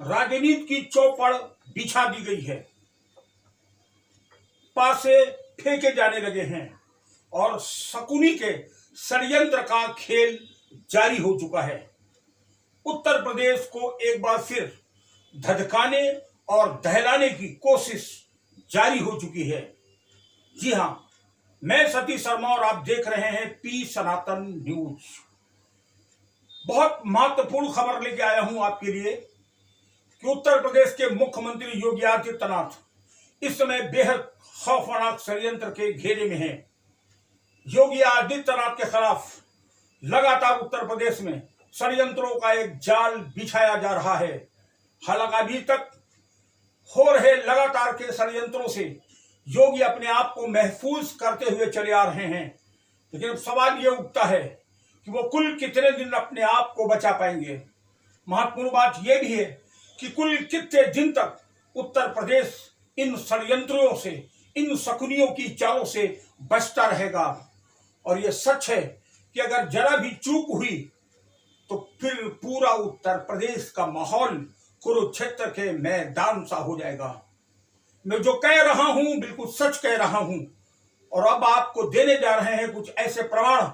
राजनीति की चौपड़ बिछा दी गई है, पासे फेंके जाने लगे हैं और शकुनी के षड्यंत्र का खेल जारी हो चुका है। उत्तर प्रदेश को एक बार फिर धधकाने और दहलाने की कोशिश जारी हो चुकी है। जी हां, मैं सतीश शर्मा और आप देख रहे हैं पी सनातन न्यूज। बहुत महत्वपूर्ण खबर लेके आया हूं आपके लिए कि उत्तर प्रदेश के मुख्यमंत्री योगी आदित्यनाथ इस समय बेहद खौफनाक षड्यंत्र के घेरे में हैं। योगी आदित्यनाथ के खिलाफ लगातार उत्तर प्रदेश में षड्यंत्रों का एक जाल बिछाया जा रहा है। हालांकि अभी तक हो रहे लगातार के षड्यंत्रों से योगी अपने आप को महफूज करते हुए चले आ रहे हैं, लेकिन अब सवाल ये उठता है कि वो कुल कितने दिन अपने आप को बचा पाएंगे। महत्वपूर्ण बात यह भी है कि कुल कितने दिन तक उत्तर प्रदेश इन षड्यंत्रों से, इन शकुनियों की चालों से बचता रहेगा। और यह सच है कि अगर जरा भी चूक हुई तो फिर पूरा उत्तर प्रदेश का माहौल कुरुक्षेत्र के मैदान सा हो जाएगा। मैं जो कह रहा हूं बिल्कुल सच कह रहा हूं, और अब आपको देने जा रहे हैं कुछ ऐसे प्रमाण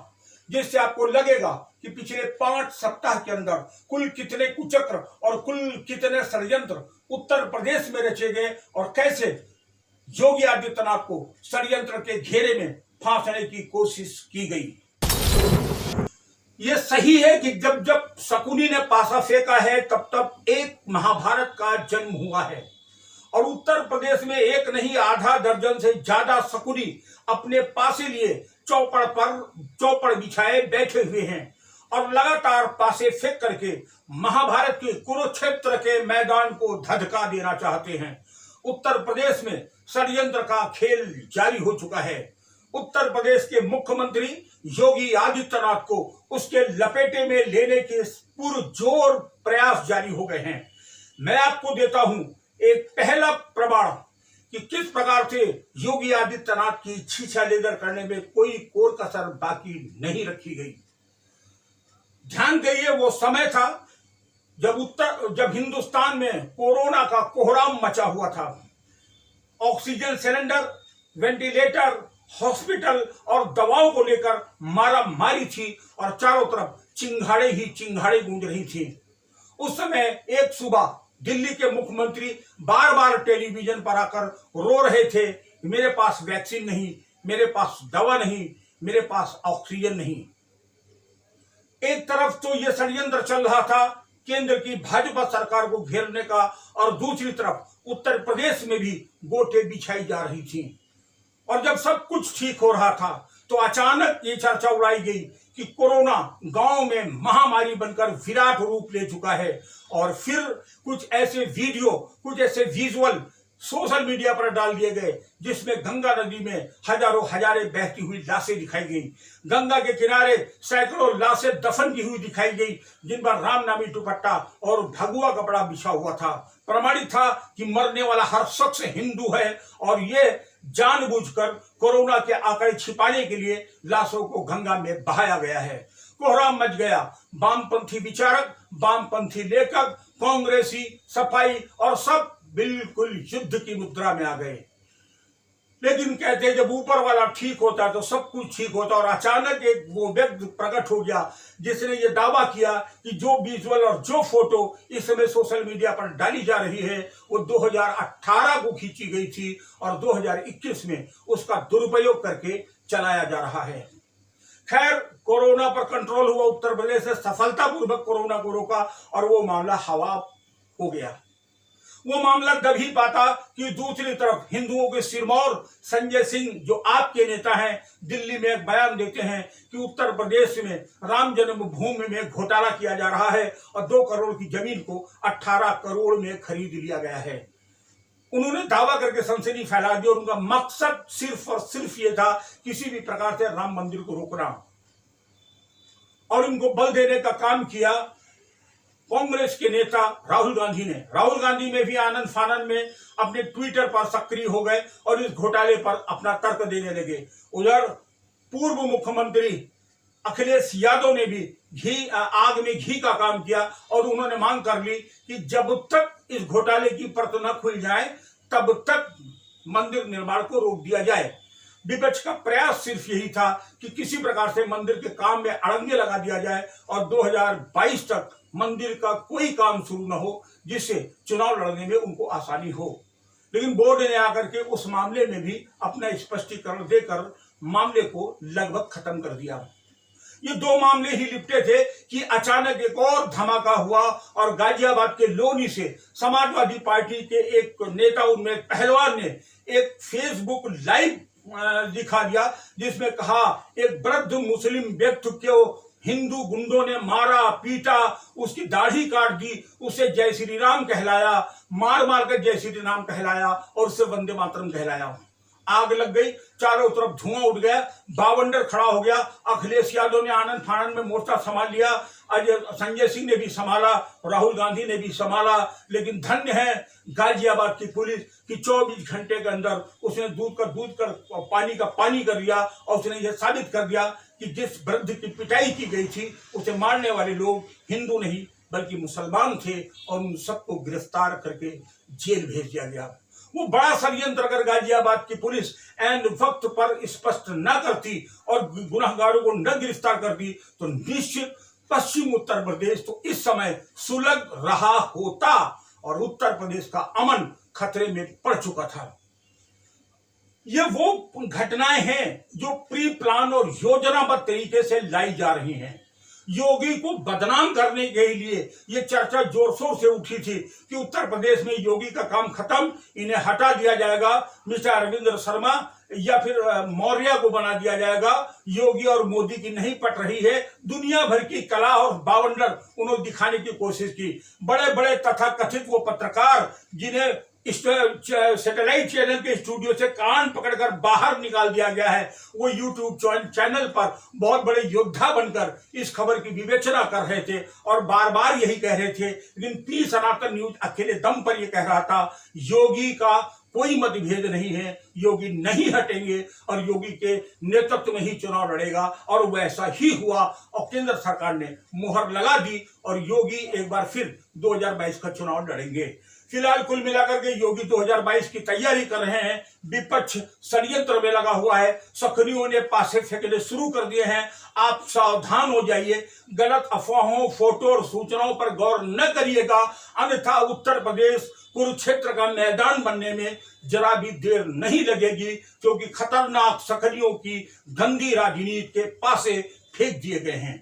जिससे आपको लगेगा कि पिछले 5 सप्ताह के अंदर कुल कितने कुचक्र और कुल कितने षड्यंत्र उत्तर प्रदेश में रचे गए और कैसे योगी आदित्यनाथ को षड्यंत्र के घेरे में फांसने की कोशिश की गई। यह सही है कि जब जब शकुनी ने पासा फेंका है तब तब एक महाभारत का जन्म हुआ है, और उत्तर प्रदेश में एक नहीं आधा दर्जन से ज्यादा शकुनी अपने पासे लिए चौपड़ बिछाए बैठे हुए हैं और लगातार पासे फेंक करके महाभारत के कुरुक्षेत्र के मैदान को धधका देना चाहते हैं। उत्तर प्रदेश में षड्यंत्र का खेल जारी हो चुका है। उत्तर प्रदेश के मुख्यमंत्री योगी आदित्यनाथ को उसके लपेटे में लेने के पुरजोर प्रयास जारी हो गए हैं। मैं आपको देता हूं एक पहला प्रमाण कि किस प्रकार से योगी आदित्यनाथ की छीछालेदर करने में कोई कोर कसर बाकी नहीं रखी गई। ध्यान दीजिए, वो समय था जब हिंदुस्तान में कोरोना का कोहराम मचा हुआ था। ऑक्सीजन सिलेंडर, वेंटिलेटर, हॉस्पिटल और दवाओं को लेकर मारा मारी थी और चारों तरफ चिंगाड़े ही चिंगाड़े गूंज रही थी। उस समय एक सुबह दिल्ली के मुख्यमंत्री बार बार टेलीविजन पर आकर रो रहे थे, मेरे पास वैक्सीन नहीं, मेरे पास दवा नहीं, मेरे पास ऑक्सीजन नहीं। एक तरफ तो यह षड्यंत्र चल रहा था केंद्र की भाजपा सरकार को घेरने का, और दूसरी तरफ उत्तर प्रदेश में भी गोटे बिछाई जा रही थी। और जब सब कुछ ठीक हो रहा था तो अचानक ये चर्चा उड़ाई गई कि कोरोना गांव में महामारी बनकर विराट रूप ले चुका है, और फिर कुछ ऐसे वीडियो, कुछ ऐसे विजुअल सोशल मीडिया पर डाल दिए गए जिसमें गंगा नदी में हजारें बहती हुई लाशें दिखाई गई। गंगा के किनारे सैकड़ों लाशें दफन की हुई दिखाई गई जिन पर राम नामी दुपट्टा और भगवा कपड़ा बिछा हुआ था। प्रमाणित था कि मरने वाला हर शख्स हिंदू है और ये जानबूझकर कोरोना के आंकड़े छिपाने के लिए लाशों को गंगा में बहाया गया है। कोहराम मच गया। वामपंथी विचारक, वामपंथी लेखक, कांग्रेसी, सफाई और सब बिल्कुल युद्ध की मुद्रा में आ गए। लेकिन कहते हैं जब ऊपर वाला ठीक होता है तो सब कुछ ठीक होता, और अचानक एक वो व्यक्ति प्रकट हो गया जिसने ये दावा किया कि जो विजुअल और जो फोटो इस समय सोशल मीडिया पर डाली जा रही है वो 2018 को खींची गई थी और 2021 में उसका दुरुपयोग करके चलाया जा रहा है। खैर, कोरोना पर कंट्रोल हुआ, उत्तर प्रदेश से सफलतापूर्वक कोरोना को रोका और वो मामला हवा हो गया। वो मामला दब ही पाता कि दूसरी तरफ हिंदुओं के सिरमौर संजय सिंह, जो आपके नेता हैं, दिल्ली में एक बयान देते हैं कि उत्तर प्रदेश में राम जन्मभूमि में घोटाला किया जा रहा है और 2 करोड़ की जमीन को 18 करोड़ में खरीद लिया गया है। उन्होंने दावा करके सनसनी फैला दी और उनका मकसद सिर्फ और सिर्फ ये था किसी भी प्रकार से राम मंदिर को रोकना, और उनको बल देने का काम किया कांग्रेस के नेता राहुल गांधी ने। राहुल गांधी में भी आनंद फानंद में अपने ट्विटर पर सक्रिय हो गए और इस घोटाले पर अपना तर्क देने लगे। उधर पूर्व मुख्यमंत्री अखिलेश यादव ने भी आग में घी का काम किया और उन्होंने मांग कर ली कि जब तक इस घोटाले की परत न खुल जाए तब तक मंदिर निर्माण को रोक दिया जाए। विपक्ष का प्रयास सिर्फ यही था कि किसी प्रकार से मंदिर के काम में अड़ंगे लगा दिया जाए और 2022 तक मंदिर का कोई काम शुरू न हो, जिससे चुनाव लड़ने में उनको आसानी हो। लेकिन बोर्ड ने आकर के उस मामले में भी अपना स्पष्टीकरण देकर मामले को लगभग खत्म कर दिया। ये दो मामले ही लिपटे थे कि अचानक एक और धमाका हुआ और गाजियाबाद के लोनी से समाजवादी पार्टी के एक नेता, उनमें पहलवान ने एक फेसबुक लाइव दिखा दिया, जिसमें कहा एक वृद्ध मुस्लिम व्यक्ति को हिंदू गुंडों ने मारा, पीटा, उसकी दाढ़ी काट दी, उसे जय श्री राम कहलाया, मार मार कर जय श्री राम कहलाया और उसे वंदे मातरम कहलाया। आग लग गई, चारों तरफ धुआं उठ गया, बावंडर खड़ा हो गया। अखिलेश यादव ने आनंद फानंद में मोर्चा संभाल लिया, संजय सिंह ने भी संभाला, राहुल गांधी ने भी संभाला। लेकिन धन्य है गाजियाबाद की पुलिस कि 24 घंटे के अंदर उसने दूध कर पानी का पानी कर दिया और उसने यह साबित कर दिया कि जिस वृद्ध की पिटाई की गई थी उसे मारने वाले लोग हिंदू नहीं बल्कि मुसलमान थे और उन सबको गिरफ्तार करके जेल भेज दिया गया। वो बड़ा षड्यंत्र अगर गाजियाबाद की पुलिस एंड वक्त पर स्पष्ट न करती और गुनहगारों को न गिरफ्तार करती तो निश्चित पश्चिम उत्तर प्रदेश तो इस समय सुलग रहा होता और उत्तर प्रदेश का अमन खतरे में पड़ चुका था। ये वो घटनाएं हैं जो प्री प्लान और योजनाबद्ध तरीके से लाई जा रही हैं। योगी को बदनाम करने के लिए ये चर्चा जोर शोर से उठी थी कि उत्तर प्रदेश में योगी का काम खत्म, इन्हें हटा दिया जाएगा, मिस्टर अरविंद शर्मा या फिर मौर्य को बना दिया जाएगा। योगी और मोदी की नहीं पट रही है। दुनिया भर की कला और बावंडर उन्होंने दिखाने की कोशिश की। बड़े बड़े तथाकथित वो पत्रकार जिन्हें इस सैटेलाइट चैनल के स्टूडियो से कान पकड़कर बाहर निकाल दिया गया है, वो यूट्यूब चैनल पर बहुत बड़े योद्धा बनकर इस खबर की विवेचना कर रहे थे और बार बार यही कह रहे थे। लेकिन पी सनातन न्यूज अकेले दम पर यह कह रहा था योगी का कोई मतभेद नहीं है, योगी नहीं हटेंगे और योगी के नेतृत्व में ही चुनाव लड़ेगा। और वैसा ही हुआ और केंद्र सरकार ने मुहर लगा दी और योगी एक बार फिर 2022 का चुनाव लड़ेंगे। फिलहाल कुल मिलाकर के योगी 2022 की तैयारी कर रहे हैं। विपक्ष षड्यंत्र में लगा हुआ है, शक्तियों ने पासे फेंकने शुरू कर दिए हैं। आप सावधान हो जाइए, गलत अफवाहों, फोटो और सूचनाओं पर गौर न करिएगा, अन्यथा उत्तर प्रदेश कुरुक्षेत्र का मैदान बनने में जरा भी देर नहीं लगेगी, क्योंकि खतरनाक शक्तियों की गंदी राजनीति के पासे फेंक दिए गए हैं।